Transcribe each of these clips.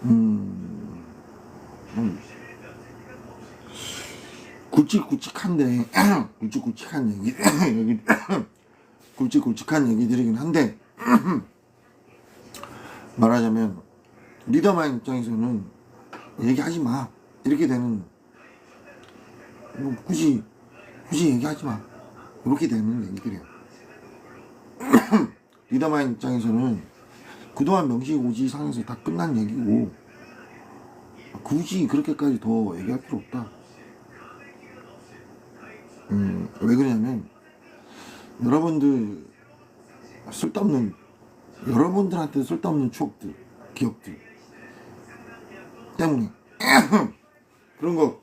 음, 굵직굵직한데 굵직굵직한 얘기 여기 굵직굵직한 얘기들이긴 한데 말하자면 리더마인 입장에서는 얘기하지 마 이렇게 되는 뭐 굳이 얘기하지 마 이렇게 되는 얘기들이에요. 리더마인 입장에서는 그동안 명시고지상에서 다 끝난 얘기고 굳이 그렇게까지 더 얘기할 필요 없다. 왜 그러냐면 여러분들한테 쓸데없는 추억들, 기억들 때문에 그런 거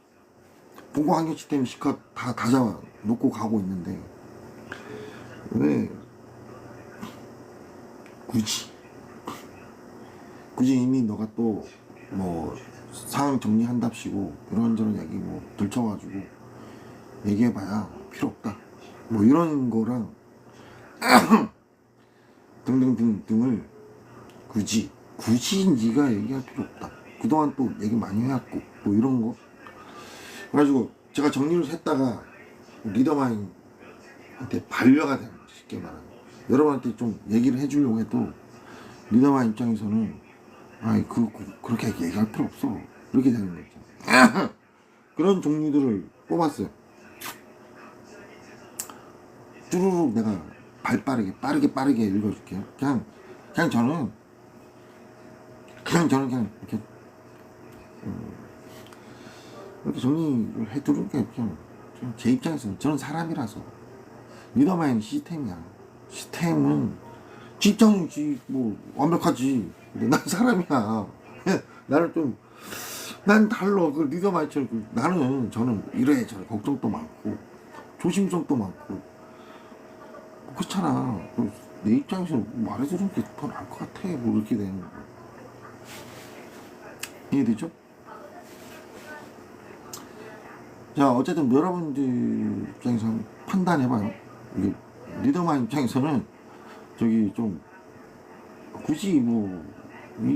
본고 한경치 때문에 시컷 다 잡아 놓고 가고 있는데 왜 굳이 이미 너가 또 뭐 상황 정리한답시고 이런저런 얘기 뭐 들쳐가지고 얘기해봐야 필요 없다 뭐 이런 거랑 등등등등을 굳이 네가 얘기할 필요 없다. 그동안 또 얘기 많이 해왔고 뭐 이런 거 그래가지고 제가 정리를 했다가 리더마인한테 반려가 되는 거지. 쉽게 말하면 여러분한테 좀 얘기를 해주려고 해도 리더마인 입장에서는 아이 그렇게 얘기할 필요 없어 이렇게 되는 거죠. 그런 종류들을 뽑았어요. 쭈루룩 내가 빠르게 읽어줄게요. 그냥 저는 이렇게 정리를 해두는 게 그냥 제 입장에서는 저는 사람이라서 리더마인 시스템이야. 시스템은 집장이지 뭐 완벽하지. 근데 난 사람이야. 난 달라. 그 리더마인처럼 저는 이래저래 걱정도 많고 조심성도 많고 그렇잖아. 내 입장에서 말해주는 게 더 나을 것 같아. 뭐 이렇게 되는 거. 이해되죠? 자, 어쨌든 여러분들 입장에서 한번 판단해봐요. 이게 리더만 입장에서는 저기 좀 굳이 뭐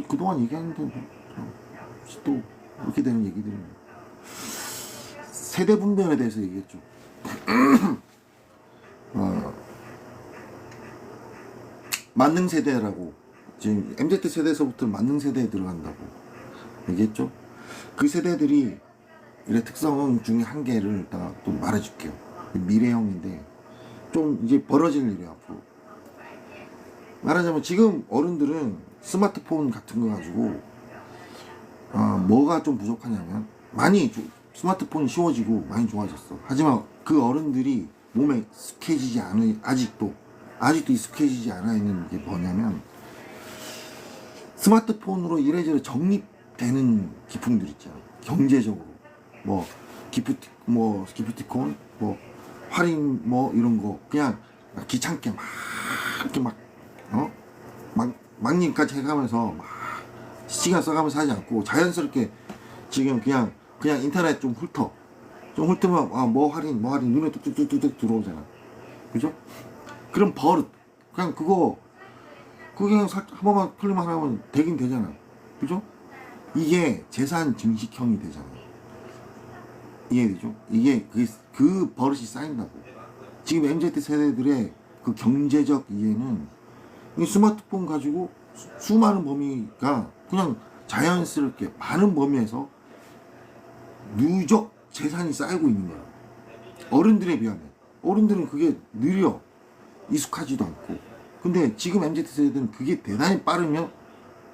그동안 얘기했는데 또 이렇게 되는 얘기들은 세대 분별에 대해서 얘기했죠. 만능 세대라고 지금 MZ 세대에서부터 만능 세대에 들어간다고 얘기했죠. 그 세대들이 의 특성 중에 한 개를 또 말해줄게요. 미래형인데 좀 이제 벌어질 일이에요. 앞으로 말하자면 지금 어른들은 스마트폰 같은 거 가지고 뭐가 좀 부족하냐면 스마트폰이 쉬워지고 많이 좋아졌어. 하지만 그 어른들이 몸에 익숙해지지 않은 아직도 익숙해지지 않아 있는 게 뭐냐면 스마트폰으로 이래저래 적립되는 기품들 있잖아. 경제적으로 뭐 기프티콘 뭐 할인 뭐 이런 거 그냥 귀찮게 막 이렇게 막님까지 해가면서 막 시간 써가면서 하지 않고 자연스럽게 지금 그냥 인터넷 좀 훑으면 뭐 할인 눈에 뚝뚝뚝뚝 들어오잖아. 그죠? 그럼 버릇 그냥 그거 그냥 한 번만 클릭만 하면 되긴 되잖아. 그죠? 이게 재산 증식형이 되잖아. 이해되죠? 이게 그 버릇이 쌓인다고. 지금 MZ 세대들의 그 경제적 이해는 이 스마트폰 가지고 수많은 범위가 그냥 자연스럽게 많은 범위에서 누적 재산이 쌓이고 있는 거야. 어른들에 비하면. 어른들은 그게 느려. 익숙하지도 않고. 근데 지금 MZ 세대들은 그게 대단히 빠르면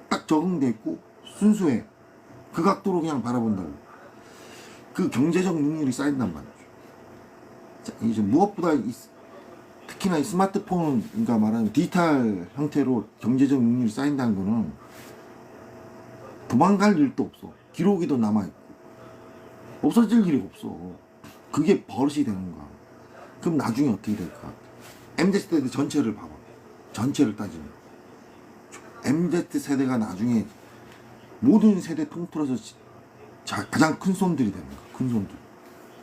딱 적응돼 있고 순수해. 그 각도로 그냥 바라본다고. 그 경제적 능률이 쌓인단 말이죠. 자, 이제 무엇보다 특히나 이 스마트폰, 그러니까 말하는 디지털 형태로 경제적 능률이 쌓인다는 거는 도망갈 일도 없어. 기록이 더 남아있고. 없어질 일이 없어. 그게 버릇이 되는 거야. 그럼 나중에 어떻게 될까? MZ 세대 전체를 봐봐. 전체를 따지면. MZ 세대가 나중에 모든 세대 통틀어서 가장 큰 손들이 되는 거야. 큰 손들.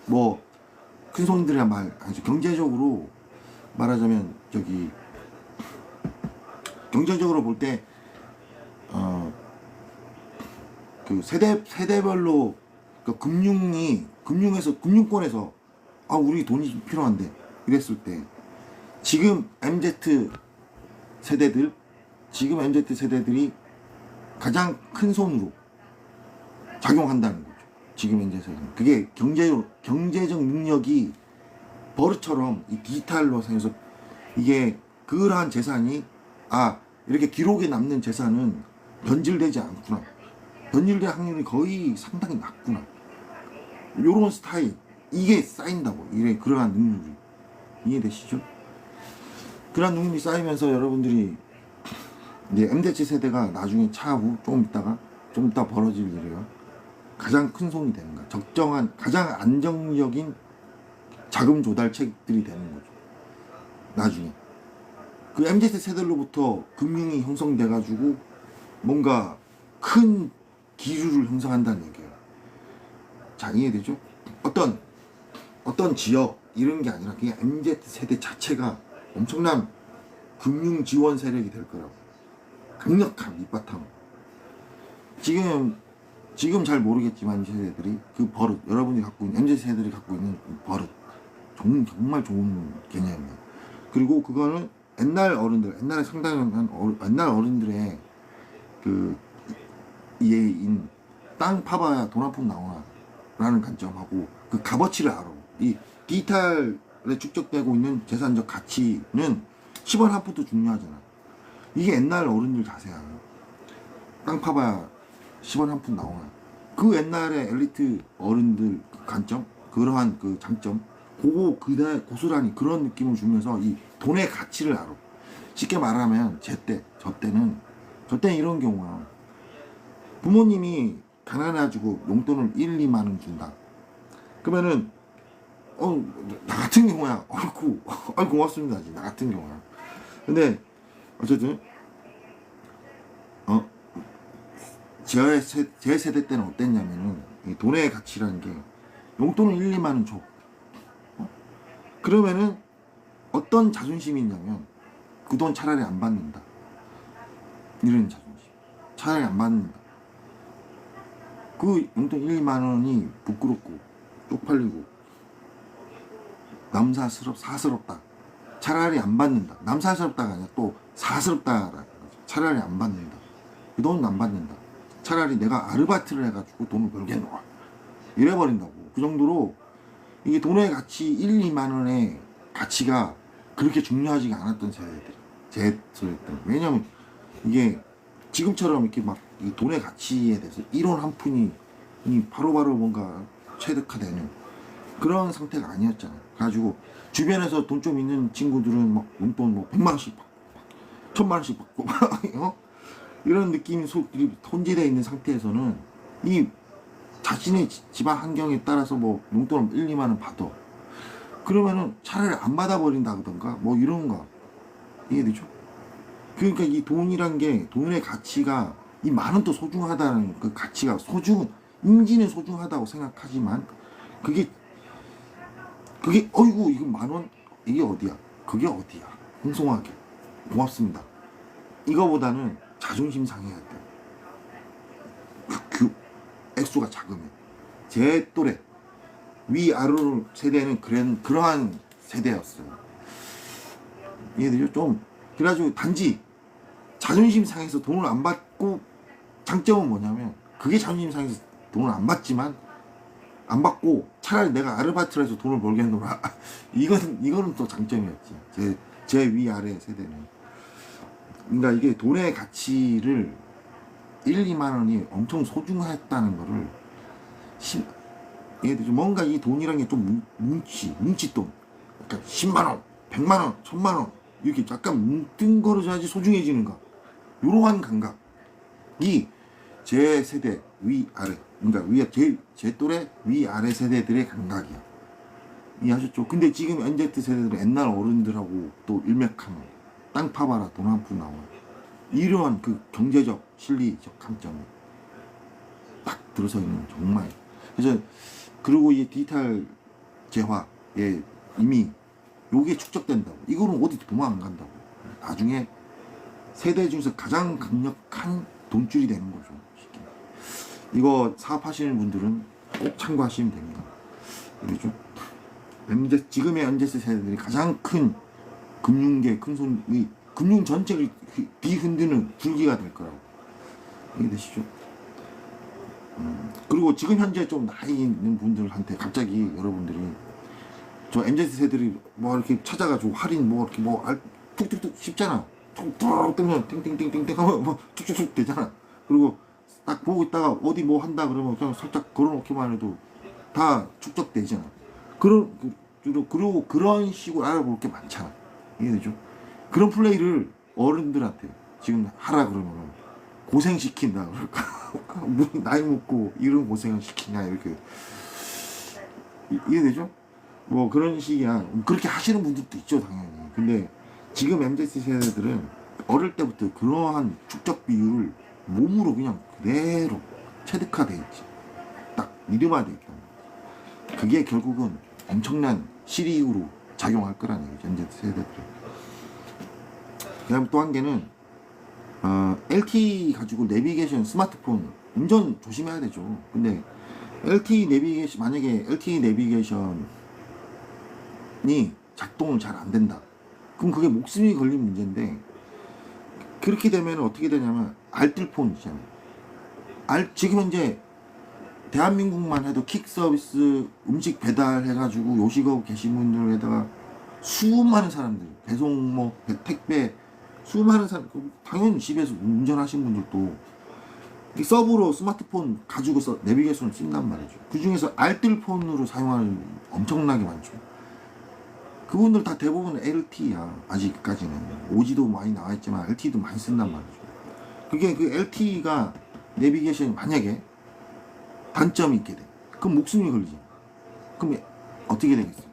뭐, 큰 손들이란 말, 아니죠. 경제적으로 말하자면, 경제적으로 볼 때, 그 세대별로 그 금융권에서 우리 돈이 좀 필요한데 이랬을 때 지금 MZ 세대들이 가장 큰 손으로 작용한다는 거죠. 지금 현재 세대는. 그게 경제적 능력이 버릇처럼 이 디지털로 해서 이게 그러한 재산이 이렇게 기록에 남는 재산은 변질되지 않구나. 변질될 확률이 거의 상당히 낮구나. 요런 스타일 이게 쌓인다고. 이래 그러한 능력이 이해되시죠? 그러한 능력이 쌓이면서 여러분들이 이제 MZ 세대가 나중에 차후 좀 이따 벌어질 일이에요. 가장 큰 손이 되는 거야. 적정한 가장 안정적인 자금 조달책들이 되는 거죠. 나중에 그 MZ 세대로부터 금융이 형성돼 가지고 뭔가 큰 기류를 형성한다는 얘기예요. 자, 이해되죠? 어떤 지역 이런 게 아니라 그냥 MZ 세대 자체가 엄청난 금융 지원 세력이 될 거라고. 강력한 밑바탕. 지금 잘 모르겠지만 이 세대들이 그 버릇, 여러분이 갖고 있는 MZ 세대들이 갖고 있는 버릇 정말 좋은 개념이에요. 그리고 그거는 옛날에 상당한 옛날 어른들의 그 이해인 땅 파봐야 돈 한 푼 나오나 라는 관점하고 그 값어치를 알아. 이 디지털에 축적되고 있는 재산적 가치는 10원 한 푼도 중요하잖아. 이게 옛날 어른들 자세야. 땅 파봐야 10원 한 푼 나오나. 그 옛날의 엘리트 어른들 그 관점, 그러한 그 장점, 고스란히 그런 느낌을 주면서 이 돈의 가치를 알아. 쉽게 말하면 저 때는 이런 경우야. 부모님이 가난해가지고 용돈을 1, 2만 원 준다. 그러면은 나 같은 경우야. 고맙습니다. 나 같은 경우야. 근데 어쨌든 제 세대 때는 어땠냐면은 이 돈의 가치라는 게 용돈을 1, 2만 원 줘. 그러면은 어떤 자존심이 있냐면 그 돈 차라리 안 받는다. 이런 자존심. 차라리 안 받는다. 그 용돈 1, 2만 원이 부끄럽고 쪽팔리고 사스럽다. 차라리 안 받는다. 남사스럽다가 아니라 또 사스럽다라는 거죠. 차라리 안 받는다. 그 돈은 안 받는다. 차라리 내가 아르바이트를 해가지고 돈을 벌겠노라. 이래버린다고. 그 정도로 이게 돈의 가치 1, 2만 원의 가치가 그렇게 중요하지가 않았던 세대들. 제 세대 때는. 왜냐면 이게 지금처럼 이렇게 막 이 돈의 가치에 대해서 1원 한 푼이 바로바로 뭔가 체득화되는 그런 상태가 아니었잖아. 그래가지고 주변에서 돈 좀 있는 친구들은 막 용돈 100만 원씩 받고 1000만 원씩 받고 이런 느낌이 손질되어 있는 상태에서는 이 자신의 집안 환경에 따라서 용돈을 1, 2만 원 받아. 그러면은 차라리 안 받아버린다던가 이런 거. 이해되죠? 그러니까 이 돈이란 게 돈의 가치가 이 만 원도 소중하다는 그 가치가 인지는 소중하다고 생각하지만 그게 어이구 이거 만 원 이게 어디야? 그게 어디야? 풍성하게 고맙습니다. 이거보다는 자존심 상해야 돼. 그 액수가 작으면 제 또래 위아래로 세대는 그러한 세대였어요. 얘들이 좀 그래가지고 단지 자존심 상해서 돈을 안 받고 장점은 뭐냐면 그게 자존심 상해서 돈을 안 받고 차라리 내가 아르바이트를 해서 돈을 벌겠노라. 이거는 또 장점이었지. 제 위아래 세대는. 그러니까 이게 돈의 가치를 1, 2만 원이 엄청 소중했다는 거를 얘들 뭔가 이 돈이란 게 좀 뭉치돈. 그러니까 10만 원, 100만 원, 1000만 원 이렇게 약간 뭉뚱거려야지 소중해지는가. 이러한 감각이 제 세대 위아래, 그러니까 제 또래 위아래 세대들의 감각이야. 이해하셨죠? 근데 지금 MZ 세대들은 옛날 어른들하고 또 일맥하는 땅 파봐라 돈 한 푼 나와. 이러한 그 경제적 실리적 감점이 딱 들어서 있는 정말. 그래서 그리고 이 디지털 재화에 이미 요게 축적된다고. 이거는 어디 도망 안 간다고. 나중에 세대 중에서 가장 강력한 돈줄이 되는 거죠. 이거 사업하시는 분들은 꼭 참고하시면 됩니다. 그렇죠? 지금의 MZ 세대들이 가장 큰 금융계 큰손이 금융 전체를 뒤흔드는 줄기가 될 거라고 이해되시죠? 그리고 지금 현재 좀 나이 있는 분들한테 갑자기 여러분들이 저 MZ 세대들이 뭐 이렇게 찾아가지고 할인 뭐 이렇게 뭐 툭툭툭 쉽잖아. 툭툭 뜨면 띵띵띵띵띵 하면 뭐 툭툭툭 되잖아. 그리고 딱 보고 있다가 어디 뭐 한다 그러면 그냥 살짝 걸어놓기만 해도 다 축적되잖아. 그리고 그런 식으로 알아볼 게 많잖아. 이해되죠? 그런 플레이를 어른들한테 지금 하라 그러면 고생시킨다 그럴까? 나이 먹고 이런 고생을 시키냐 이렇게 이해되죠? 뭐 그런 식이야. 그렇게 하시는 분들도 있죠 당연히. 근데 지금 MZ 세대들은 어릴 때부터 그러한 축적 비율을 몸으로 그냥 그대로 체득화돼 있지. 딱 믿음화돼 있다. 그게 결국은 엄청난 실익으로 작용할 거라는 얘기죠. MZ 세대들. 그다음 또 한 개는 LTE 가지고 내비게이션 스마트폰 운전 조심해야 되죠. 근데 LTE 내비게이션 만약에 LTE 내비게이션이 작동을 잘 안 된다. 그럼 그게 목숨이 걸린 문제인데 그렇게 되면 어떻게 되냐면 알뜰폰 있잖아요. 지금 현재 대한민국만 해도 킥 서비스 음식 배달해가지고 요식업 계신 분들에다가 수많은 사람들 배송 뭐 택배 수많은 사람 당연히 집에서 운전하신 분들도 서브로 스마트폰 가지고서 내비게이션을 쓴단 말이죠. 그 중에서 알뜰폰으로 사용하는 엄청나게 많죠. 그분들 다 대부분 LTE야. 아직까지는 OG도 많이 나와있지만 LTE도 많이 쓴단 말이죠. 그게 그 LTE가 내비게이션이 만약에 단점이 있게 돼. 그럼 목숨이 걸리지. 그럼 어떻게 되겠어요?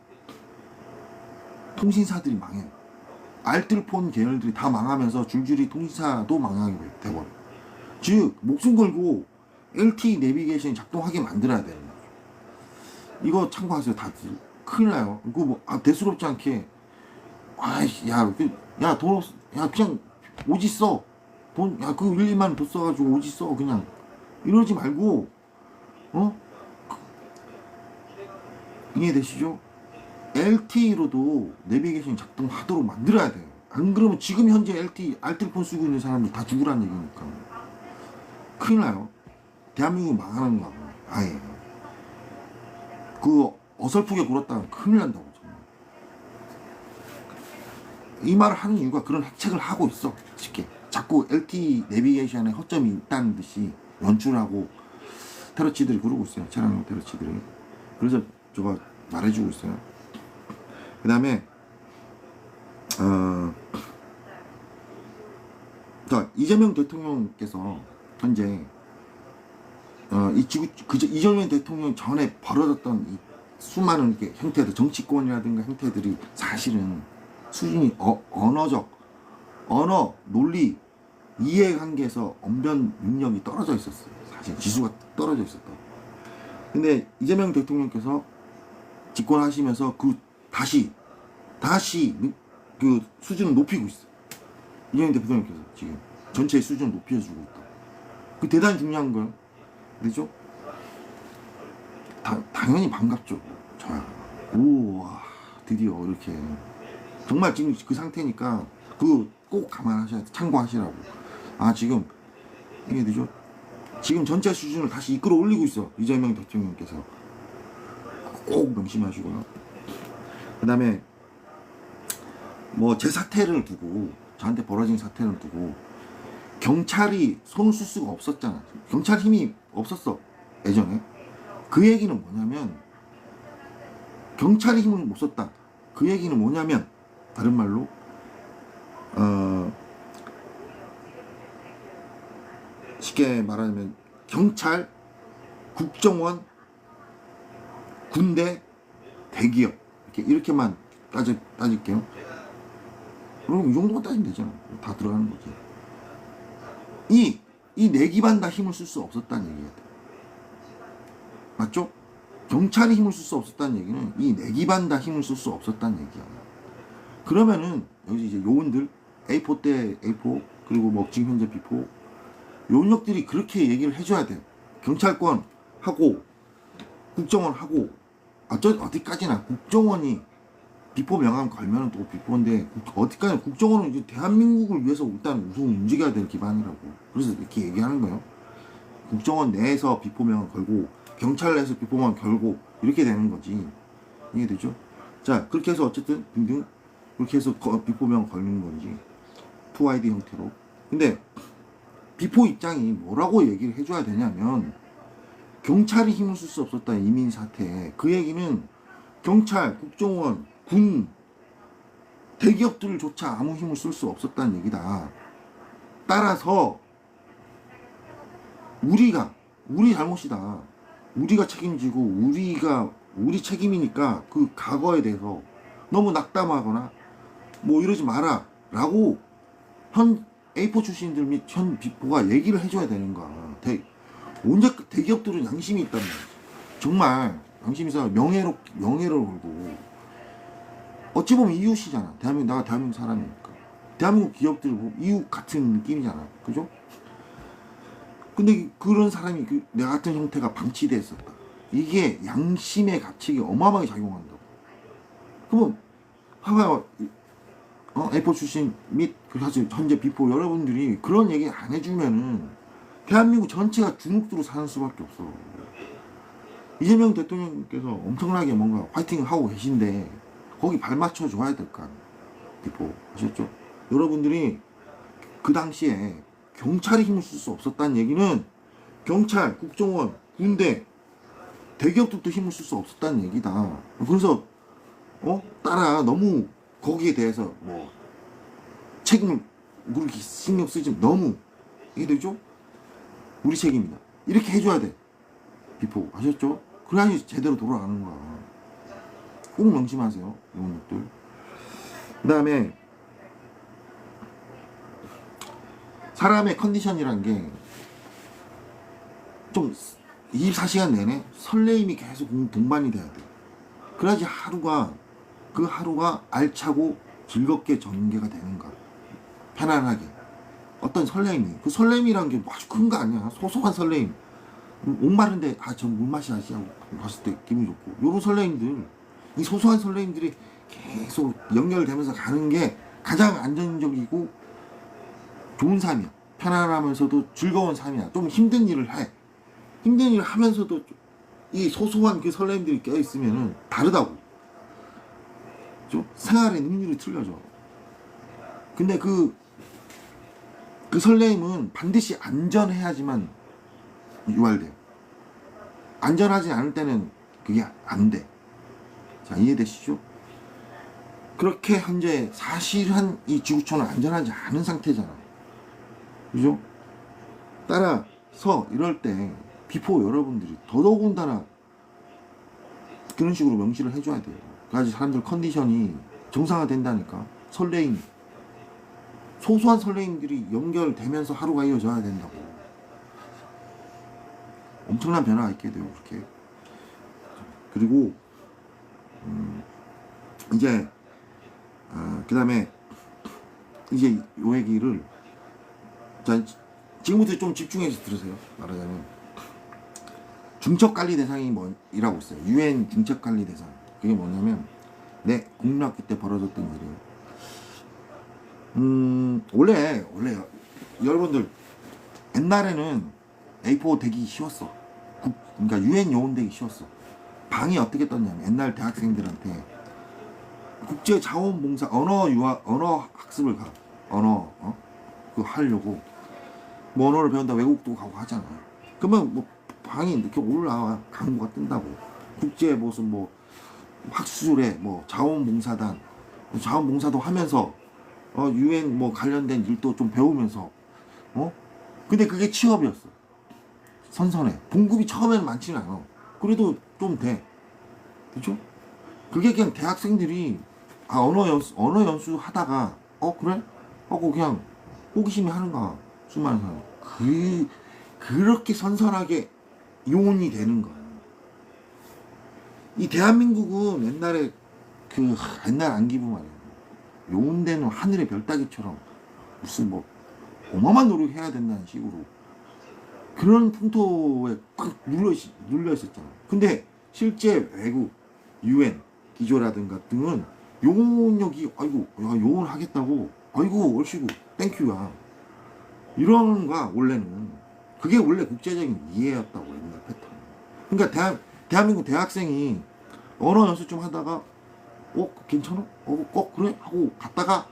통신사들이 망해요. 알뜰폰 계열들이 다 망하면서 줄줄이 통신사도 망하게 돼버려. 즉 목숨 걸고 LTE 내비게이션이 작동하게 만들어야 되는 거죠. 이거 참고하세요 다들. 큰일 나요. 그거 뭐 대수롭지 않게 아이씨 야 돈 없, 야 그냥 오지 써. 돈 야 그 1, 2만 더 써가지고 오지 써 그냥 이러지 말고 이해되시죠? LTE로도 내비게이션 작동하도록 만들어야 돼요. 안 그러면 지금 현재 LTE 알뜰폰 쓰고 있는 사람들 다 죽으라는 얘기니까 큰일 나요. 대한민국 망하는 거야. 아예 그 어설프게 굴었다가 큰일 난다고 정말. 이 말을 하는 이유가 그런 핵책을 하고 있어. 쉽게 자꾸 LTE 내비게이션에 허점이 있다는 듯이 연출하고 테러치들이 그러고 있어요. 차량 테러치들이. 그래서 제가 말해주고 있어요. 그 다음에 이재명 대통령께서 현재 이재명 대통령 전에 벌어졌던 이 수많은 게 형태들 정치권이라든가 형태들이 사실은 수준이 언어 논리 이해관계에서 언변 능력이 떨어져 있었어요. 사실 지수가 떨어져 있었다. 근데 이재명 대통령께서 집권하시면서 다시 그 수준을 높이고 있어. 이재명 대통령께서 지금 전체의 수준을 높여주고 있다. 그 대단히 중요한 거예요. 그렇죠? 당연히 반갑죠. 저야. 우와 드디어 이렇게 정말 지금 그 상태니까 그 꼭 감안하셔야 돼. 참고하시라고. 지금 이게 되죠? 지금 전체 수준을 다시 이끌어 올리고 있어. 이재명 대통령께서 꼭 명심하시고요. 그 다음에 뭐 제 사태를 두고 저한테 벌어진 사태를 두고 경찰이 손을 쓸 수가 없었잖아. 경찰 힘이 없었어 예전에. 그 얘기는 뭐냐면 경찰이 힘을 못 썼다. 그 얘기는 뭐냐면 다른 말로 쉽게 말하면 경찰, 국정원, 군대, 대기업 이렇게만 따질게요. 그럼 이 정도만 따지면 되잖아. 다 들어가는 거지. 이 네 기반 다 힘을 쓸 수 없었다는 얘기야. 맞죠? 경찰이 힘을 쓸 수 없었다는 얘기는 이 네 기반 다 힘을 쓸 수 없었다는 얘기야. 그러면은 여기 이제 요원들 A4 때 A4 그리고 뭐 지금 현재 B4 요원력들이 그렇게 얘기를 해줘야 돼. 경찰권 하고 국정원 하고 어디까지나 국정원이 비포 명함 걸면은 또 비포인데 어디까지 국정원은 이제 대한민국을 위해서 일단 우선 움직여야 될 기반이라고. 그래서 이렇게 얘기하는 거예요. 국정원 내에서 비포 명함 걸고 경찰 내에서 비포 명함 걸고 이렇게 되는 거지. 이해되죠? 자, 그렇게 해서 어쨌든 등등 그렇게 해서 비포 명함 걸리는 건지 2ID 형태로. 근데 비포 입장이 뭐라고 얘기를 해줘야 되냐면 경찰이 힘을 쓸 수 없었다 이민 사태에. 그 얘기는 경찰, 국정원, 군, 대기업들조차 아무 힘을 쓸 수 없었다는 얘기다. 따라서 우리 잘못이다. 우리가 책임지고 우리 책임이니까 그 과거에 대해서 너무 낙담하거나 뭐 이러지 마라 라고 현 A4 출신들 및 현 비포가 얘기를 해줘야 되는 거야. 언제 대기업들은 양심이 있단 말이야. 정말 양심이 있어. 명예를 걸고. 어찌 보면 이웃이잖아. 내가 대한민국 사람이니까. 대한민국 기업들 이웃 같은 느낌이잖아. 그죠? 근데 그런 사람이 내 같은 형태가 방치돼 있었다. 이게 양심의 가책이 어마어마하게 작용한다고. 그러면 봐봐요. A4 출신 및 사실 현재 비포 여러분들이 그런 얘기 안 해주면은 대한민국 전체가 주눅들어 사는 수밖에 없어. 이재명 대통령께서 엄청나게 뭔가 화이팅을 하고 계신데 거기 발 맞춰 줘야 될 거 아니에요. 비포 아셨죠? 여러분들이 그 당시에 경찰이 힘을 쓸 수 없었다는 얘기는 경찰, 국정원, 군대, 대기업들도 힘을 쓸 수 없었다는 얘기다. 그래서 너무 거기에 대해서 뭐 책임을 그렇게 신경 쓰지 너무 이해되죠? 우리 책임이다. 이렇게 해줘야 돼. 비포 아셨죠? 그래야지 제대로 돌아가는 거야. 꼭 명심하세요. 이런 것들. 그 다음에 사람의 컨디션이란 게 좀 24시간 내내 설레임이 계속 동반이 돼야 돼. 그래야지 그 하루가 알차고 즐겁게 전개가 되는 거야. 편안하게. 어떤 설레임이. 그 설레임이란 게 아주 큰 거 아니야. 소소한 설레임. 목마른데 저 물 마셔야지 하고 봤을 때 기분이 좋고. 요런 설레임들. 이 소소한 설레임들이 계속 연결되면서 가는 게 가장 안정적이고 좋은 삶이야. 편안하면서도 즐거운 삶이야. 좀 힘든 일을 해. 힘든 일을 하면서도 이 소소한 그 설렘들이 껴있으면은 다르다고. 좀 생활의 능률이 틀려져. 근데 그 설렘은 반드시 안전해야지만 유발돼요. 안전하지 않을 때는 그게 안 돼. 자, 이해되시죠? 그렇게 현재 사실은 이 지구촌은 안전하지 않은 상태잖아. 그죠? 따라서 이럴 때 비포 여러분들이 더더군다나 그런 식으로 명시를 해줘야 돼요. 그래야지 사람들 컨디션이 정상화된다니까. 설레임, 소소한 설레임들이 연결되면서 하루가 이어져야 된다고. 엄청난 변화가 있게 돼요. 그렇게. 그리고 이제 그 다음에 이제 요 얘기를 자 지금부터 좀 집중해서 들으세요. 말하자면 중첩관리 대상이 뭐이라고 있어요. UN 중첩관리 대상. 그게 뭐냐면 내 국민학교 때 벌어졌던 일이에요. 원래 여러분들 옛날에는 A4 되기 쉬웠어. 그러니까 UN 요원 되기 쉬웠어. 방이 어떻게 떴냐면 옛날 대학생들한테 국제 자원봉사 언어 학습을 가. 그거 하려고 뭐 언어를 배운다 외국도 가고 하잖아. 그러면 뭐 방이 이렇게 올라와 광고가 뜬다고. 국제 무슨 뭐 학술회 뭐 자원봉사도 하면서 UN 뭐 관련된 일도 좀 배우면서 근데 그게 취업이었어. 선선해. 봉급이 처음에는 많지는 않아. 그래도 좀 돼. 그죠? 그게 그냥 대학생들이 언어 연수 하다가 그래? 하고 그냥 호기심이 하는 거야. 수많은 사람. 그렇게 선선하게 요원이 되는 거야. 이 대한민국은 옛날에 옛날 안기부 말이야. 요원되는 하늘의 별따기처럼 무슨 뭐 어마어마한 노력해야 된다는 식으로 그런 풍토에 꽉 눌려 있었잖아. 근데 실제 외국 UN 기조라든가 등은 요원력이 아이고 야 요원 하겠다고 아이고 얼씨구 땡큐야 이런가 원래는 그게 원래 국제적인 이해였다고 옛날 패턴. 그러니까 대한민국 대학생이 언어 연습 좀 하다가 괜찮아? 그래? 하고 갔다가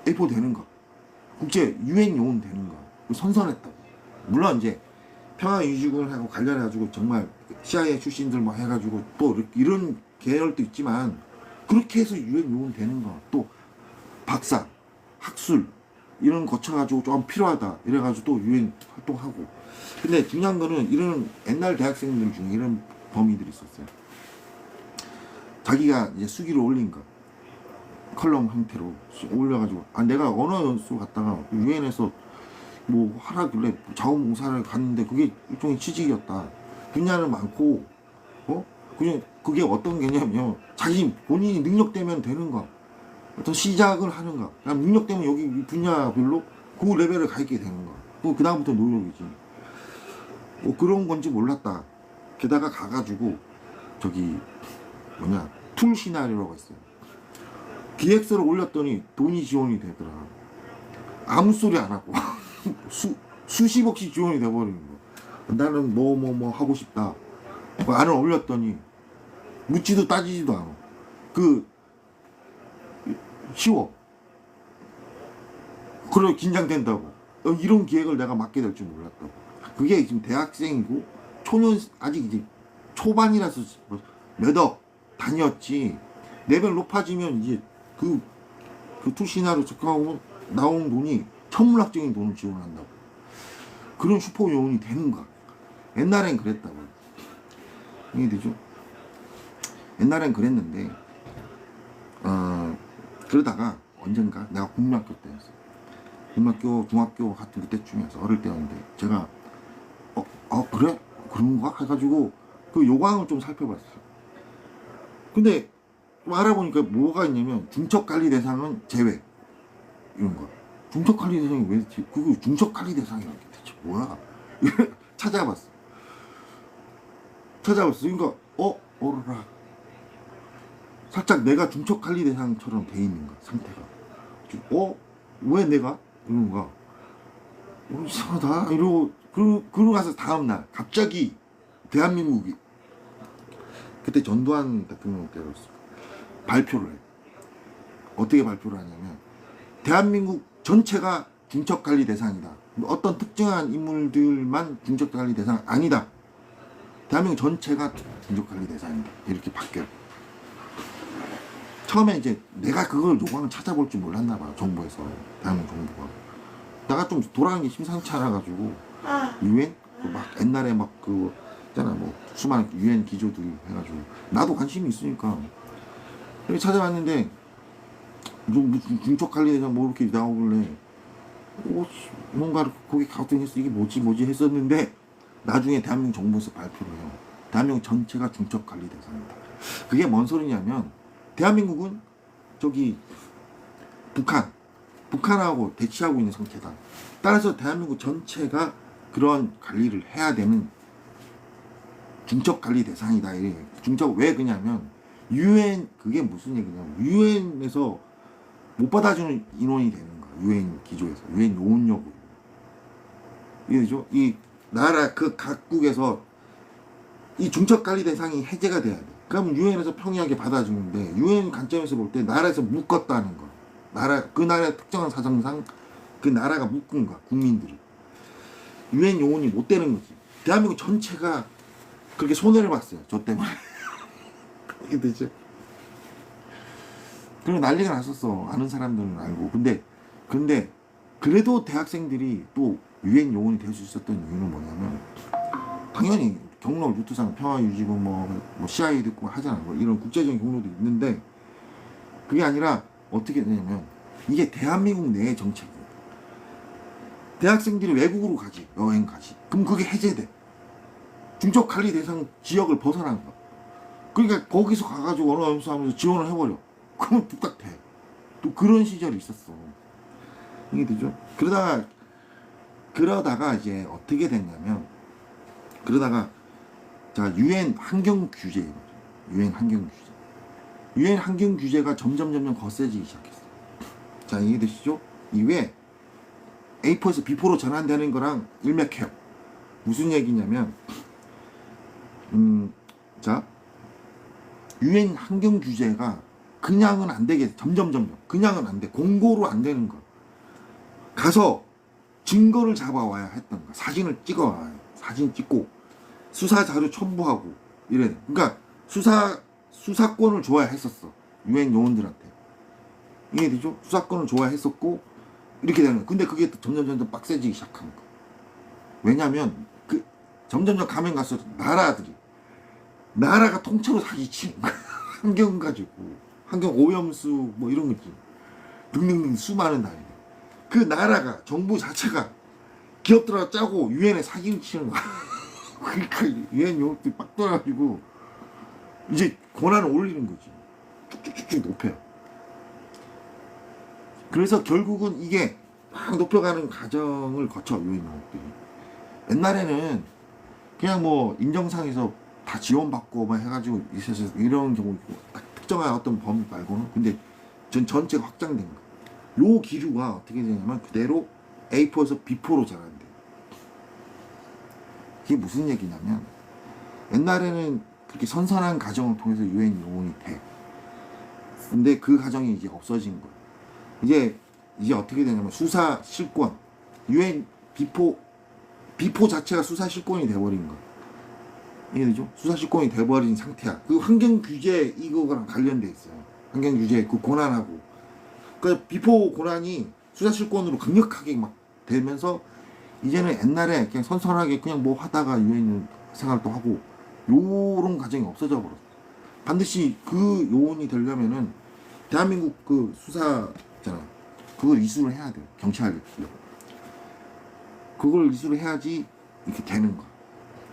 A4 되는가? 국제 UN 요원 되는가? 선선했다고. 물론 이제 평화유지군하고 관련해가지고 정말 CIA 출신들 뭐 해가지고 또 이런 계열도 있지만 그렇게 해서 UN 요원 되는가? 또 박사, 학술 이런 거쳐가지고 좀 필요하다 이래가지고 또 UN 활동하고. 근데 중요한 거는 이런 옛날 대학생들 중에 이런 범위들이 있었어요. 자기가 이제 수기를 올린 거 컬럼 형태로 올려가지고 내가 언어 연수 갔다가 유엔에서 뭐 하라길래 자원봉사를 갔는데 그게 일종의 취직이었다. 분야는 많고 그게 어떤 개념이냐면 자기 본인이 능력되면 되는가 어떤 시작을 하는가 그냥 능력되면 여기 분야별로 그 레벨을 가 있게 되는가 그 다음부터 노력이지. 뭐 그런 건지 몰랐다. 게다가 가가지고 저기 툴 시나리오가 있어요. 기획서를 올렸더니 돈이 지원이 되더라. 아무 소리 안 하고 수십억씩 지원이 돼버리는 거. 나는 뭐 하고 싶다. 그 안을 올렸더니 묻지도 따지지도 않아. 쉬워. 그래 긴장된다고. 이런 기획을 내가 맡게 될 줄 몰랐다고. 그게 지금 대학생이고 아직 이제 초반이라서 몇억 단위였지. 레벨 높아지면 이제 그 투시나로 접근하고 나오는 돈이 천문학적인 돈을 지원한다고. 그런 슈퍼 요원이 되는가? 옛날엔 그랬다고. 이해되죠? 옛날엔 그랬는데 그러다가 언젠가 내가 국민학교 때였어. 국민학교 중학교 같은 그때쯤이었어. 어릴 때였는데 제가 그래? 그런가? 해가지고 그 요강을 좀 살펴봤어. 근데 좀 알아보니까 뭐가 있냐면 중첩관리 대상은 제외 이런 거. 중첩관리 대상이 왜 그거 중첩관리 대상이라는 게 대체 뭐야? 찾아봤어. 그러니까 어라 살짝 내가 중첩관리 대상처럼 돼 있는 거야 상태가. 왜 내가 이런 거야? 이상하다 이러고 그러고 나서 다음날 갑자기 대한민국이 그때 전두환 대통령 때였어. 발표를 해. 어떻게 발표를 하냐면 대한민국 전체가 중첩관리 대상이다. 어떤 특정한 인물들만 중첩관리 대상 아니다. 대한민국 전체가 중첩관리 대상이다. 이렇게 바뀌어요. 처음에 이제 내가 그걸 요강을 찾아볼 줄 몰랐나 봐. 정부에서. 대한민국 정부가. 내가 좀 돌아가는 게 심상치 않아가지고 유엔? 막 옛날에 있잖아 수많은 유엔 기조들 해가지고 나도 관심이 있으니까 이렇게 찾아봤는데 중첩관리 대상 이렇게 나오길래 뭔가 거기 걱정했어. 이게 뭐지 했었는데 나중에 대한민국 정부에서 발표를 해요. 대한민국 전체가 중첩관리 대상이다. 그게 뭔 소리냐면 대한민국은 저기 북한하고 대치하고 있는 상태다. 따라서 대한민국 전체가 그런 관리를 해야 되는 중첩관리 대상이다. 중첩 왜 그냐면 UN 그게 무슨 얘기냐면 UN에서 못 받아주는 인원이 되는 거야. UN 기조에서 UN 요원력으로. 이해되죠? 이 나라 그 각국에서 이 중첩관리 대상이 해제가 돼야 돼. 그러면 유엔에서 평이하게 받아주는데 유엔 관점에서 볼 때 나라에서 묶었다는 거. 그 나라의 특정한 사정상 그 나라가 묶은 거야. 국민들을. 유엔 요원이 못 되는 거지. 대한민국 전체가 그렇게 손해를 봤어요. 저 때문에. 이게 되죠. 그리고 난리가 났었어. 아는 사람들은 알고. 근데 그래도 대학생들이 또 유엔 요원이 될 수 있었던 이유는 뭐냐면 당연히 경로 루트상 평화유지군 뭐 CIA 듣고 하잖아. 이런 국제적인 경로도 있는데 그게 아니라 어떻게 되냐면 이게 대한민국 내의 정책이야. 대학생들이 외국으로 가지. 여행 가지. 그럼 그게 해제돼. 중첩관리 대상 지역을 벗어난 거야. 그러니까 거기서 가가지고 언어 연수하면서 지원을 해버려. 그러면 뚝딱 돼. 또 그런 시절이 있었어. 이게 되죠? 그러다가 그러다가 이제 어떻게 됐냐면, 그러다가 자 유엔 환경 규제, 유엔 환경 규제, 유엔 환경 규제가 점점 거세지기 시작했어. 자 이해되시죠? 이외에 A4에서 B4로 전환되는 거랑 일맥해요. 무슨 얘기냐면, 자 유엔 환경 규제가 그냥은 안 되게 점점 그냥은 안 돼. 공고로 안 되는 거. 가서 증거를 잡아와야 했던 거. 사진을 찍어와요. 사진 찍고 수사 자료 첨부하고 이래. 그러니까 수사권을 줘야 했었어. 유엔 요원들한테. 이해되죠? 수사권을 줘야 했었고 이렇게 되는 거야. 근데 그게 또 점점 빡세지기 시작한 거. 왜냐면 그 점점 가면 갈수록 나라가 통째로 사기치는 거야. 환경 가지고 환경 오염수 뭐 이런 거 있지. 등등등 수많은 나라들. 그 나라가 정부 자체가 기업들하고 짜고 유엔에 사기를 치는 거야. 그러니까 유엔 요원들이 빡 돌아가지고 이제 권한을 올리는 거지. 쭉쭉쭉 높여요. 그래서 결국은 이게 막 높여가는 과정을 거쳐 유엔 요원들이. 옛날에는 그냥 뭐 인정상에서 다 지원받고 뭐 해가지고 있어서 이런 경우 있고 딱 특정한 어떤 범위 말고는. 근데 전체가 확장된 거. 요 기류가 어떻게 되냐면 그대로 A4에서 B4로 전환돼. 그게 무슨 얘기냐면, 옛날에는 그렇게 선선한 과정을 통해서 유엔 요원이 돼. 근데 그 과정이 이제 없어진 거야. 이제 어떻게 되냐면 수사 실권, 유엔 B4 자체가 수사 실권이 돼버린 거야. 이해되죠? 수사 실권이 돼버린 상태야. 그 환경 규제 이거랑 관련돼 있어요. 환경 규제 그 권한하고. 그러니까 B4 권한이 수사 실권으로 강력하게 막 되면서 이제는 옛날에 그냥 선선하게 그냥 뭐 하다가 유엔 생활도 하고 요런 과정이 없어져 버렸어. 반드시 그 요원이 되려면은 대한민국 그 수사 있잖아. 그걸 이수를 해야 돼요. 경찰. 그걸 이수를 해야지 이렇게 되는 거야.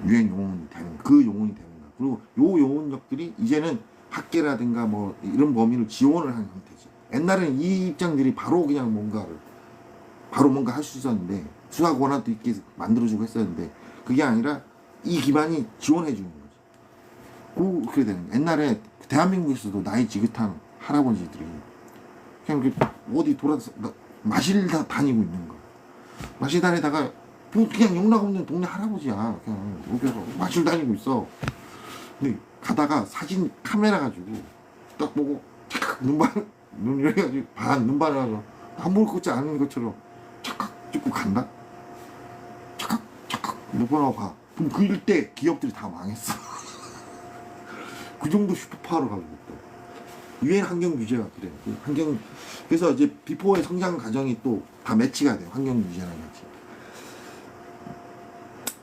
유엔 요원이 되는 거야. 그 요원이 되는 거야. 그리고 요 요원력들이 이제는 학계라든가 뭐 이런 범위를 지원을 하는 형태지. 옛날에는 이 입장들이 바로 그냥 뭔가 할 수 있었는데, 수사 권한도 있게 만들어주고 했었는데, 그게 아니라 이 기반이 지원해주는 거지. 그렇게 되는 거야. 옛날에 대한민국에서도 나이 지긋한 할아버지들이 그냥 어디 돌아서 마실다 다니고 있는 거야. 마실 다니다가 그냥 영락 없는 동네 할아버지야. 그냥 여기서 마실 다니고 있어. 근데 가다가 사진 카메라 가지고 딱 보고 착각 눈 이래가지고 눈반을 하고 아무렇지 않은 것처럼 착각 찍고 간다? 착각 몇 번 하고 가. 그럼 그 일대 기업들이 다 망했어. 그 정도 슈퍼파워를 가지고 있다. 유엔 환경 규제가 그래. 그래서 이제 비포의 성장 과정이 또 다 매치가 돼요. 환경 규제랑 같이.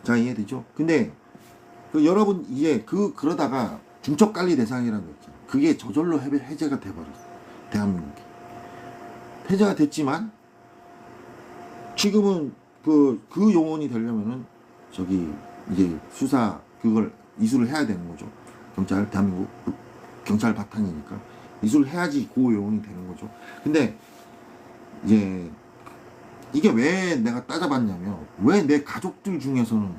자, 이해되죠? 근데 여러분 이제 그러다가 중첩 관리 대상이라는 거 있죠. 그게 저절로 해제가 돼버렸어. 대한민국이. 해제가 됐지만 지금은 그 요원이 되려면은 이제 수사 그걸 이수를 해야 되는 거죠. 대한민국 경찰 바탕이니까 이수를 해야지 그 요원이 되는 거죠. 근데 이제 이게 왜 내가 따져봤냐면, 왜 내 가족들 중에서는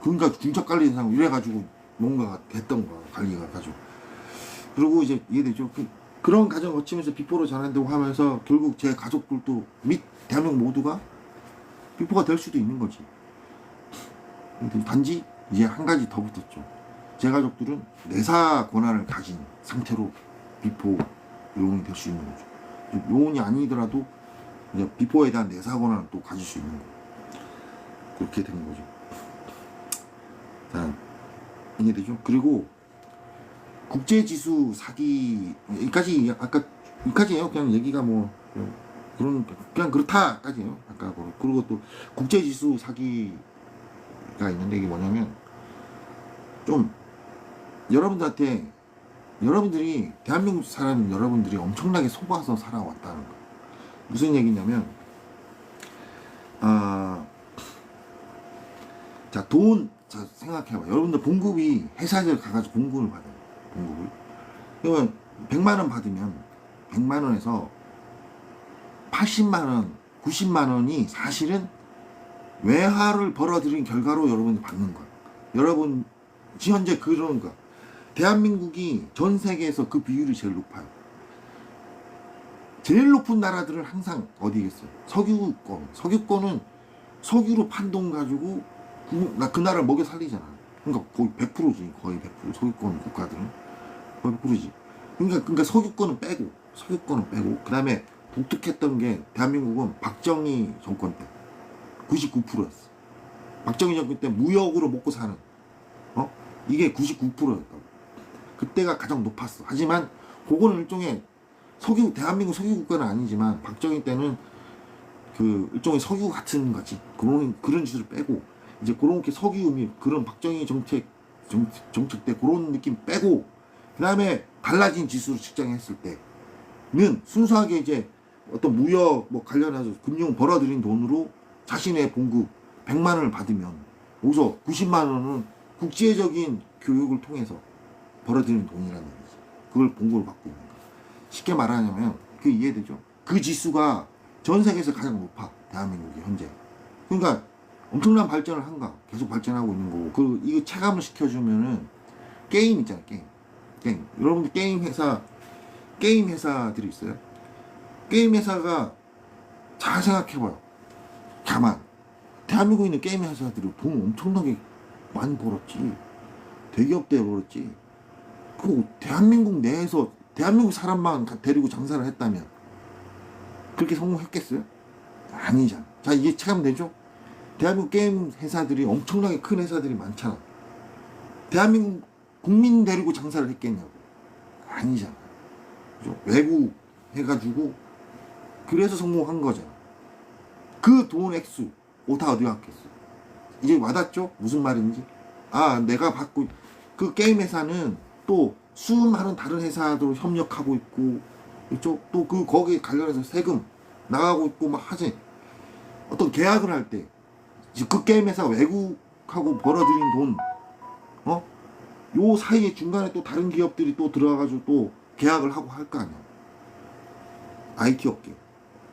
그러니까 중첩관리 대상 이래가지고 뭔가 됐던 거야. 관리가 가지고. 그리고 이제 이해되죠? 그런 과정 거치면서 비포로 전환되고 하면서 결국 제 가족들도 및 대한민국 모두가 비포가 될 수도 있는 거지. 단지 이제 한 가지 더 붙었죠. 제 가족들은 내사 권한을 가진 상태로 비포 요원이 될 수 있는 거죠. 요원이 아니더라도 이제 비포에 대한 내사 권한을 또 가질 수 있는 거예요. 그렇게 된 거죠. 자, 이해되죠? 그리고 국제지수 사기, 여기까지예요. 그냥 얘기가 뭐 그냥 그렇다까지예요. 아까 그리고 또 국제지수 사기가 있는데, 이게 뭐냐면 좀 여러분들이 대한민국 사람 여러분들이 엄청나게 속아서 살아왔다는 거. 무슨 얘기냐면, 자 생각해봐. 여러분들 봉급이 회사에 가가지고 봉급을 받아요. 봉급을. 그러면 100만 원 받으면 100만 원에서 80만 원 90만 원이 사실은 외화를 벌어들인 결과로 여러분이 받는 거야. 여러분 현재 그런 거. 대한민국이 전 세계에서 그 비율이 제일 높아요. 제일 높은 나라들은 항상 어디겠어요? 석유권. 석유권은 석유로 판 돈 가지고 그 나라를 먹여 살리잖아. 그러니까 거의 100%지. 거의 100%. 석유권 국가들은 거의 100%지. 그러니까 석유권은 빼고 그 다음에 독특했던 게 대한민국은 박정희 정권 때 99%였어. 박정희 정권 때 무역으로 먹고 사는 이게 99%였다고. 그때가 가장 높았어. 하지만 그거는 일종의 대한민국 석유 국가는 아니지만 박정희 때는 그 일종의 석유 같은 거지. 그런 짓을 빼고 이제 그렇게 석유 그런 박정희 정책 때 그런 느낌 빼고 그 다음에 달라진 지수를 측정했을 때는 순수하게 이제 어떤 무역 뭐 관련해서 금융 벌어들인 돈으로 자신의 봉급 100만 원을 받으면 거기서 90만 원은 국제적인 교육을 통해서 벌어들인 돈이라는 거지. 그걸 봉급을 받고 있는 거야. 쉽게 말하자면 그게 이해되죠? 그 지수가 전 세계에서 가장 높아. 대한민국이 현재. 그러니까 엄청난 발전을 한가. 계속 발전하고 있는 거고. 이거 체감을 시켜주면은 게임 있잖아. 게임. 여러분들 게임 회사들이 있어요. 게임 회사가 잘 생각해봐요. 가만. 대한민국에 있는 게임 회사들이 돈 엄청나게 많이 벌었지. 대기업들 벌었지. 그리고 대한민국 내에서 대한민국 사람만 데리고 장사를 했다면 그렇게 성공했겠어요? 아니잖아. 자, 이게 체감되죠? 대한민국 게임 회사들이 엄청나게 큰 회사들이 많잖아. 대한민국 국민 데리고 장사를 했겠냐고. 아니잖아. 그죠? 외국 해가지고 그래서 성공한 거잖아. 그 돈 액수 다 어디 갔겠어? 이제 와닿죠? 무슨 말인지? 내가 받고 그 게임 회사는 또 수많은 다른 회사도 협력하고 있고 있죠? 또 거기에 관련해서 세금 나가고 있고 막 하지. 어떤 계약을 할 때 그 게임 회사 외국하고 벌어들인 돈 요 사이에 중간에 또 다른 기업들이 또 들어가가지고 또 계약을 하고 할 거 아니야. IT 업계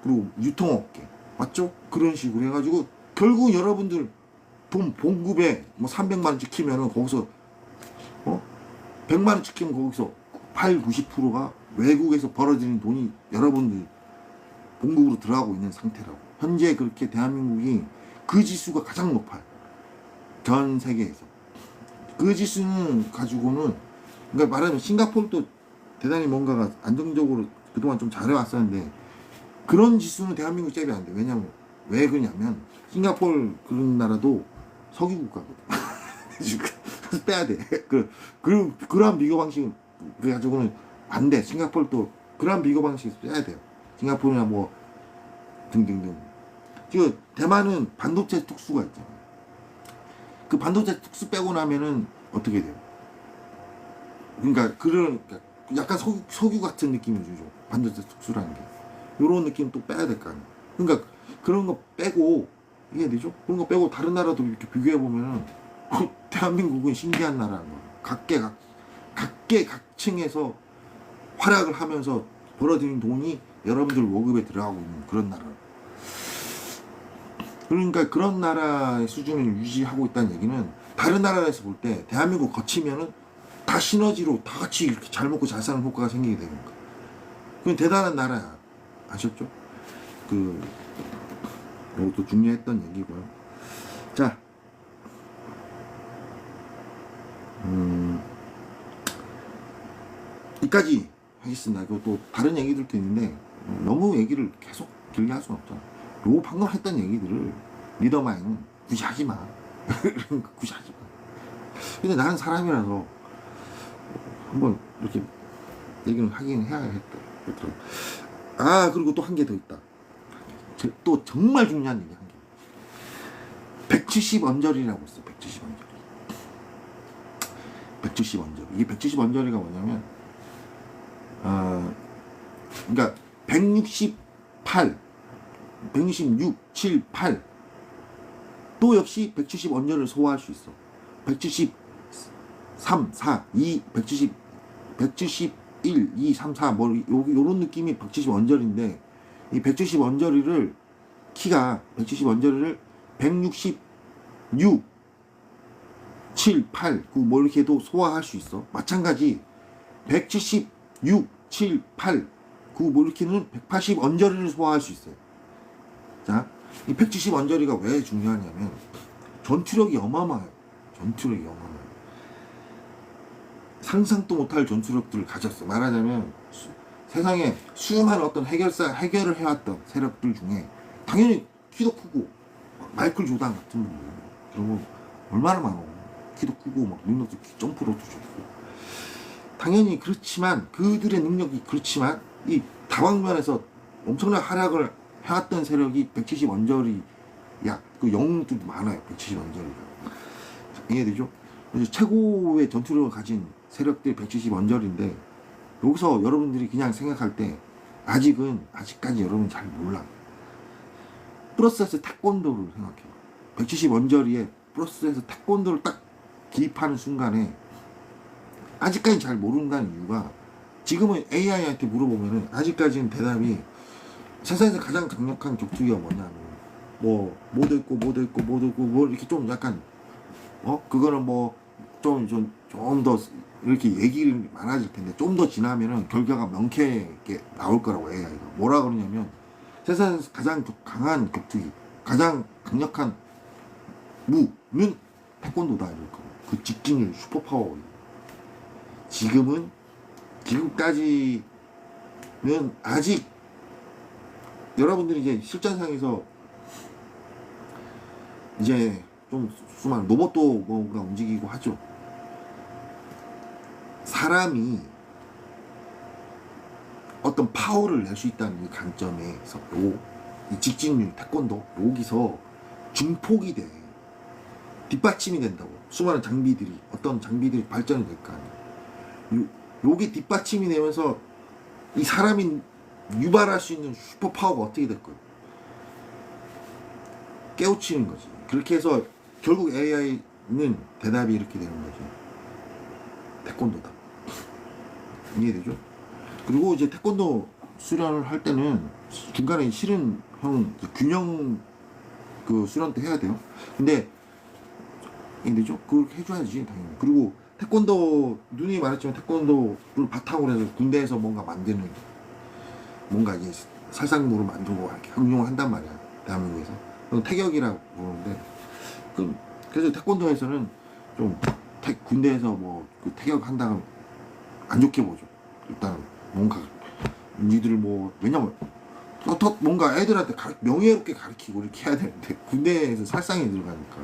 그리고 유통업계 맞죠? 그런 식으로 해가지고 결국 여러분들 돈 봉급에 뭐 300만원 찍히면은 거기서 100만원 찍히면 거기서 90%가 외국에서 벌어들인 돈이 여러분들 봉급으로 들어가고 있는 상태라고. 현재 그렇게 대한민국이 그 지수가 가장 높아요. 전 세계에서. 그 지수는 가지고는 그러니까 말하자면 싱가포르도 대단히 뭔가가 안정적으로 그동안 좀 잘해왔었는데 그런 지수는 대한민국 잽이 안 돼. 왜냐면 왜 그러냐면 싱가포르 그런 나라도 석유 국가거든. 그래서 빼야 돼. 그러한 비교 방식 그래가지고는 안 돼. 싱가포르도 그러한 비교 방식 빼야 돼요. 싱가포르나 뭐 등등등. 지금 대만은 반도체 특수가 있잖아. 그 반도체 특수 빼고 나면은 어떻게 돼요? 그러니까 약간 석유 같은 느낌을 주죠. 반도체 특수라는 게. 요런 느낌 또 빼야 될 거 아니야. 그러니까 그런 거 빼고 이해되죠? 그런 거 빼고 다른 나라도 이렇게 비교해 보면은 대한민국은 신기한 나라인 거야. 각계각층에서 활약을 하면서 벌어들인 돈이 여러분들 월급에 들어가고 있는 그런 나라. 그러니까 그런 나라의 수준을 유지하고 있다는 얘기는 다른 나라에서 볼 때 대한민국 거치면은 다 시너지로 다 같이 이렇게 잘 먹고 잘 사는 효과가 생기게 되는 거야. 그건 대단한 나라야. 아셨죠? 이것도 중요했던 얘기고요. 자, 여기까지 하겠습니다. 이거 또 다른 얘기들도 있는데 너무 얘기를 계속 길게 할 수는 없잖아. 요 방금 했던 얘기들을 리더마인 굳이 하지 마. 굳이 하지 마. 근데 나는 사람이라서 한번 이렇게 얘기를 하긴 해야겠다. 그리고 또 한 개 더 있다. 또 정말 중요한 얘기 한 개. 170언저리라고 있어. 170언저리. 이게 170언저리가 뭐냐면 그러니까 168 166, 7, 8 또 역시 170언저리를 소화할 수 있어. 173, 4, 2, 171, 2, 3, 4 뭐 요런 느낌이 170언저리인데 이 170언저리를 키가 170 언저리를 166, 7, 8, 9 뭐 이렇게 해도 소화할 수 있어. 마찬가지 176, 7, 8, 9 뭐 이렇게는 180 언저리를 소화할 수 있어요. 자, 이 170 언저리가 왜 중요하냐면 전투력이 어마어마해요. 전투력이 어마어마해요. 상상도 못할 전투력들을 가졌어요. 말하자면 세상에 수많은 어떤 해결을 해왔던 세력들 중에 당연히 키도 크고 마이클 조단 같은 분들 그런 거 얼마나 많아. 키도 크고 막 능력도 점프로도 좋고 당연히 그렇지만 그들의 능력이 그렇지만 이 다방면에서 엄청난 활약을 해왔던 세력이 170 언저리야. 그 영웅들도 많아요. 170 언저리가 이해되죠? 그래서 최고의 전투력을 가진 세력들이 170 언저리인데 여기서 여러분들이 그냥 생각할 때 아직까지 여러분 잘 몰라. 플러스에서 태권도를 생각해요. 170 언저리에 플러스에서 태권도를 딱 기입하는 순간에 아직까지 잘 모른다는 이유가 지금은 AI한테 물어보면은 아직까지는 대답이 세상에서 가장 강력한 격투기가 뭐냐면 뭐도 있고 뭐 이렇게 좀 약간 그거는 뭐 좀 더 이렇게 얘기를 많아질 텐데 좀 더 지나면은 결과가 명쾌하게 나올 거라고 AI가 뭐라 그러냐면 세상에서 가장 강한 격투기 가장 강력한 무는 태권도다 이럴 거고 그 직진을 슈퍼파워 지금까지는 아직 여러분들이 이제 실전상에서 이제 좀 수많은 로봇도 뭔가 움직이고 하죠. 사람이 어떤 파워를 낼 수 있다는 이 관점에서 이 직진율 태권도 여기서 증폭이 돼 뒷받침이 된다고. 수많은 어떤 장비들이 발전이 될 거 아니야. 요게 뒷받침이 되면서 이 사람이 유발할 수 있는 슈퍼파워가 어떻게 될 거야? 깨우치는 거지. 그렇게 해서 결국 AI는 대답이 이렇게 되는 거지. 태권도다. 이해되죠? 그리고 이제 태권도 수련을 할 때는 중간에 실은 균형 그 수련도 해야 돼요. 근데 이해되죠? 그렇게 해줘야지 당연히. 그리고 태권도 누누이 말했지만 태권도를 바탕으로 해서 군대에서 뭔가 만드는 뭔가 이제 살상무를 만들고 이렇게 응용을 한단 말이야 대한민국에서. 그건 태격이라고 부르는데 그래서 태권도에서는 좀 군대에서 그 태격 한다면 안 좋게 보죠. 일단 뭔가 니들 왜냐면 뭔가 애들한테 명예롭게 가르치고 이렇게 해야 되는데 군대에서 살상이 들어가니까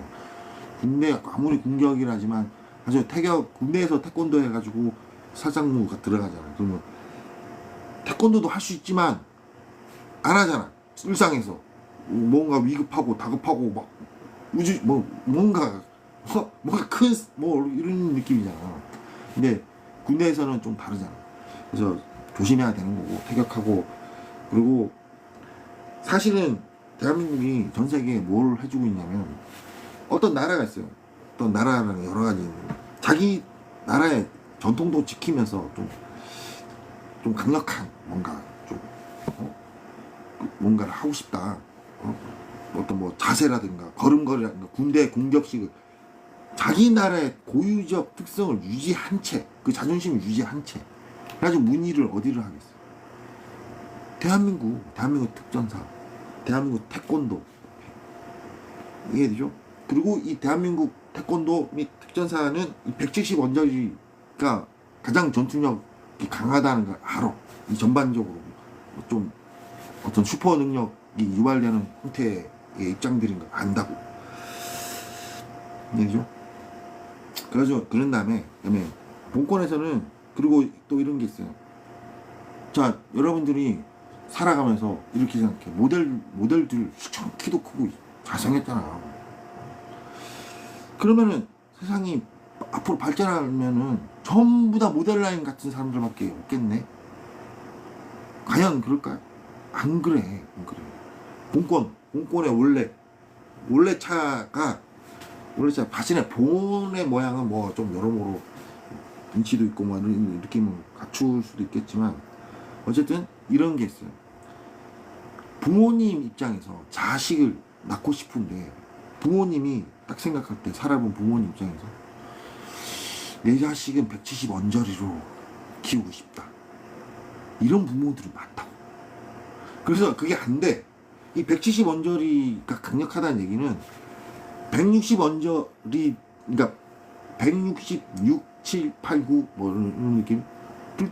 군대 아무리 공격이라지만 사실 군대에서 태권도 해가지고 살상무가 들어가잖아. 그러면 태권도도 할 수 있지만 안 하잖아. 일상에서 뭔가 위급하고 다급하고 막 뭔가 큰 이런 느낌이잖아. 근데 군대에서는 좀 다르잖아. 그래서 조심해야 되는 거고 태격하고. 그리고 사실은 대한민국이 전 세계에 뭘 해주고 있냐면 어떤 나라가 있어요. 어떤 나라는 여러 가지 자기 나라의 전통도 지키면서 좀 강력한 뭔가를 하고 싶다. 어떤 자세라든가 걸음걸이라든가 군대 공격식을 자기 나라의 고유적 특성을 유지한 채, 그 자존심을 유지한 채 그래가지고 문의를 어디를 하겠어? 대한민국 특전사, 대한민국 태권도. 이해되죠? 그리고 이 대한민국 태권도 및 특전사는 이 170 언저리가 가장 전투력이 강하다는 걸 알아. 이 전반적으로 좀 어떤 슈퍼 능력이 유발되는 형태의 입장들인 걸 안다고. 이해되죠? 그래서 그런 다음에 본권에서는 그리고 또 이런 게 있어요. 자, 여러분들이 살아가면서 이렇게 생각해. 모델들 수천 키도 크고 잘생겼잖아. 그러면은 세상이 앞으로 발전하면은 전부 다 모델라인 같은 사람들밖에 없겠네. 과연 그럴까요? 안 그래. 본권의 원래 차 자신의 본의 모양은 좀 여러모로 인치도 있고 이런 느낌을 갖출 수도 있겠지만 어쨌든 이런 게 있어요. 부모님 입장에서 자식을 낳고 싶은데 부모님이 딱 생각할 때 살아본 부모님 입장에서 내 자식은 170 언저리로 키우고 싶다. 이런 부모들이 많다고. 그래서 그게 안 돼. 이 170 언저리가 강력하다는 얘기는 160 언저리, 그러니까 166, 7, 8, 9 뭐 이런 느낌.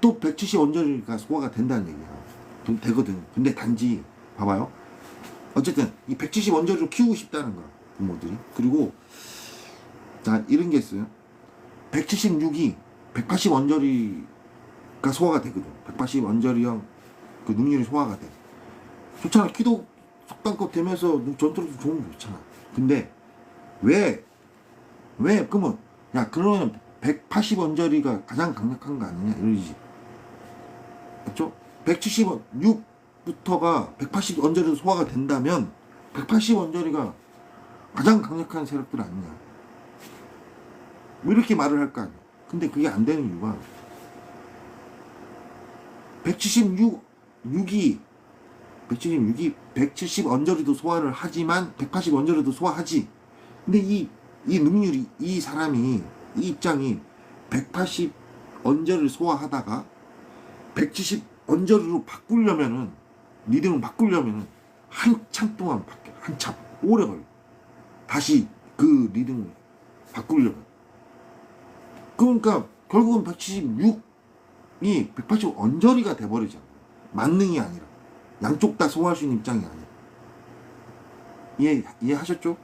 또 170 언저리가 소화가 된다는 얘기야. 되거든. 근데 단지 봐봐요. 어쨌든 이 170 언저리로 키우고 싶다는 거야, 부모들이. 그리고 자, 이런 게 있어요. 176이 180 언저리가 소화가 되거든. 180 언저리형 그 능률이 소화가 돼. 좋잖아. 키도 속단껏 되면서 전투로도 좋은 거 좋잖아. 근데 왜 그러면 야 그러면 180 언저리가 가장 강력한 거 아니냐 이러지. 맞죠? 176부터가 180 언저리로 소화가 된다면 180 언저리가 가장 강력한 세력들 아니냐. 뭐 이렇게 말을 할 거 아니야. 근데 그게 안 되는 이유가 176이 170 언저리도 소화를 하지만 180 언저리도 소화하지. 근데 이 능률이, 이 사람이, 이 입장이 180 언저리를 소화하다가 170 언저리로 바꾸려면은, 리듬을 바꾸려면은 한참 동안 바뀌어. 한참 오래 걸려. 다시 그 리듬을 바꾸려면. 그러니까 결국은 176이 180 언저리가 돼버리잖아. 만능이 아니라. 양쪽 다 소화할 수 있는 입장이 아니야. 이해하셨죠?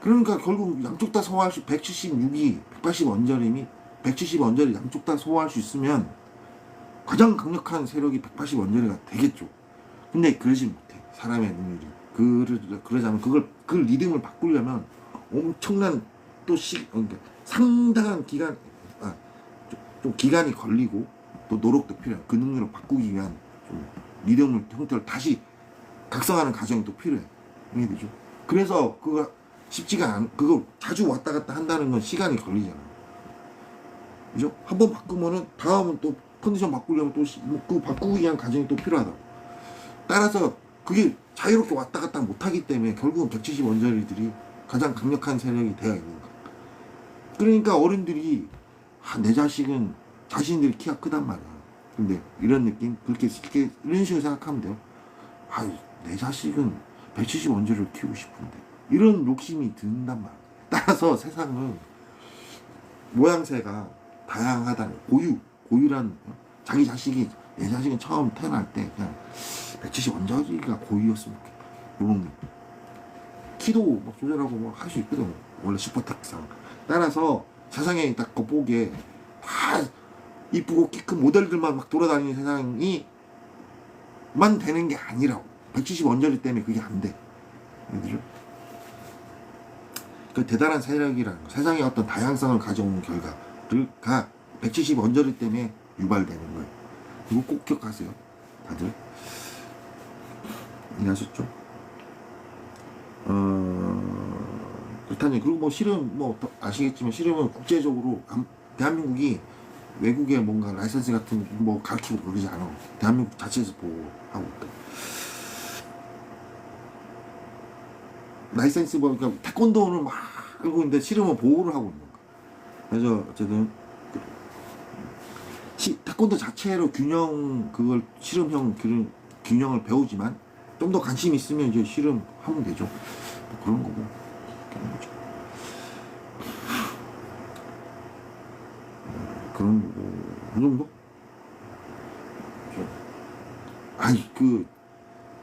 그러니까 결국 양쪽 다 소화할 수, 176이 180 언저리미 170 언저리 양쪽 다 소화할 수 있으면 가장 강력한 세력이 180 언저리가 되겠죠. 근데 그러지 못해. 사람의 능률이. 그러자면 그 리듬을 바꾸려면 엄청난 그러니까 상당한 기간, 좀 기간이 걸리고 또 노력도 필요해. 그 능력을 바꾸기 위한 좀 리듬을 형태를 다시 각성하는 과정이 또 필요해. 이해되죠? 그래서 그거 쉽지가 그거 자주 왔다 갔다 한다는 건 시간이 걸리잖아. 그죠? 한번 바꾸면은 다음은 또 컨디션 바꾸려면 또 그 바꾸기 위한 과정이 또 필요하다고. 따라서 그게 자유롭게 왔다 갔다 못하기 때문에 결국은 170 원저리들이 가장 강력한 세력이 되어 있는 거야. 그러니까 어른들이 내 자식은 자신들이 키가 크단 말이야. 근데 이런 느낌, 그렇게 이런 식으로 생각하면 돼요. 내 자식은 170 원저리를 키우고 싶은데 이런 욕심이 든단 말이야. 따라서 세상은 모양새가 다양하다는 고유란 자기 자식이 내 자식은 처음 태어날 때 그냥 170 원저리가 고유였으면 좋겠다. 물론 키도 막 조절하고 뭐 할 수 있거든. 원래 슈퍼텍상. 따라서 세상에 딱 겉보기에 다 이쁘고 키 큰 모델들만 막 돌아다니는 세상이 만 되는 게 아니라고. 170 언저리 때문에 그게 안 돼. 그죠? 그 대단한 세력이라는 거, 세상에 어떤 다양성을 가져오는 결과가 170 언저리 때문에 유발되는 거예요. 이거 꼭 기억하세요. 다들. 이해하셨죠? 그렇다니. 그리고 뭐 실은 뭐 아시겠지만 실은 국제적으로 대한민국이 외국에 뭔가 라이선스 같은 뭐 가르치고 그러지 않아. 대한민국 자체에서 보호하고 있다. 라이선스 뭐 그러니까 태권도는 막 알고 있는데 실험은 보호를 하고 있는 거야. 그래서 어쨌든 태권도 자체로 그걸 실험형 균형을 배우지만 좀 더 관심 있으면 이제 실험하면 되죠. 뭐 그런 거고 그런 거죠. 그런 거고 이 정도?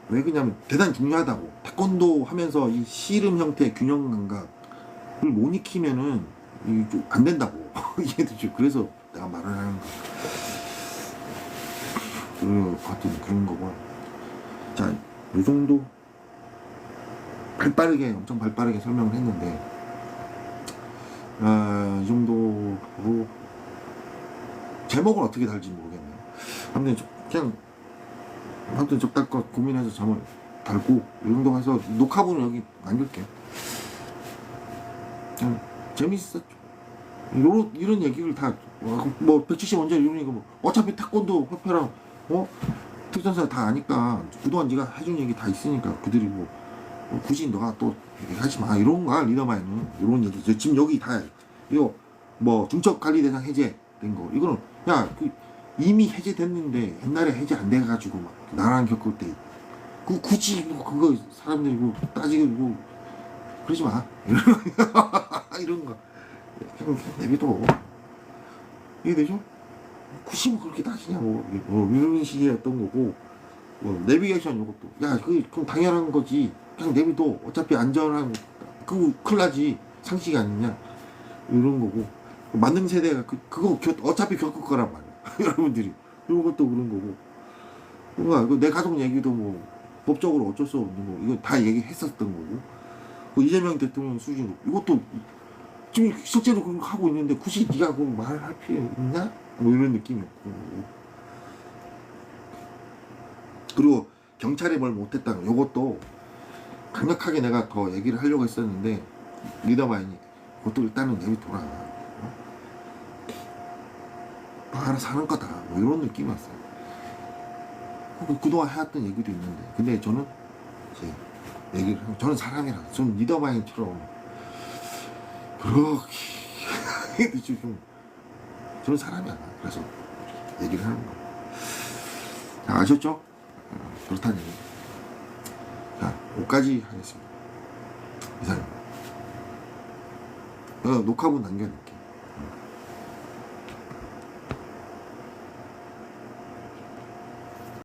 왜 그러냐면 대단히 중요하다고. 태권도 하면서 이 씨름 형태의 균형 감각을 못 익히면은 안 된다고. 이해되죠? 그래서 내가 말을 하는 거야. 하여튼 그런 거고. 자, 요 정도 엄청 발빠르게 설명을 했는데, 이 정도로 제목을 어떻게 달지 모르겠네요. 아무튼 적당껏 고민해서 점을 달고 이 정도 해서 녹화본은 여기 남길게요. 그냥 재밌었죠. 이런 얘기를 다 뭐 170 원짜리 이런 거 뭐 어차피 태권도 협회랑 특전사 다 아니까 그동안 네가 해준 얘기 다 있으니까 그들이 뭐 굳이 너가 또 얘기하지 마 이런 거야. 리더마인은 이런 얘기. 지금 여기 다 이거 뭐 중첩관리대상 해제된 거 이거는 야 이미 해제됐는데 옛날에 해제 안 돼가지고 막 나랑 겪을 때 굳이 뭐 그거 사람들이 뭐 따지고 뭐 그러지 마 이런 거 그냥 내비둬. 이해되죠? 굳이 뭐 그렇게 따지냐고 이런 식이었던 거고 내비게이션 이것도 야 그럼 당연한 거지 그냥 내비둬 어차피 안전한 그거 큰일 나지 상식이 아니냐 이런 거고 만능 세대가 그거 어차피 겪을 거란 말이야 여러분들이 이런 것도 그런 거고 뭔가 내 가족 얘기도 뭐 법적으로 어쩔 수 없는 거 이거 다 얘기했었던 거고 이재명 대통령 수준으로 이것도 지금 실제로 그런 거 하고 있는데 굳이 네가 그 말을 할 필요 있냐? 뭐 이런 느낌이었고 그리고 경찰이 뭘 못했다는 요것도 강력하게 내가 더 얘기를 하려고 했었는데 리더마인이 그것도 일단은 내비둬라 알아서 하는 거다 뭐 이런 느낌이었어요. 그동안 해왔던 얘기도 있는데 근데 저는 이제 얘기를 하고 저는 사람이라 저는 리더마인처럼 그렇게 좀 저는 사람이 아니야. 그래서 얘기를 하는 거. 자, 아셨죠? 그렇다는 얘기. 자, 5까지 하겠습니다. 이상입니다. 녹화본 남겨놓을게.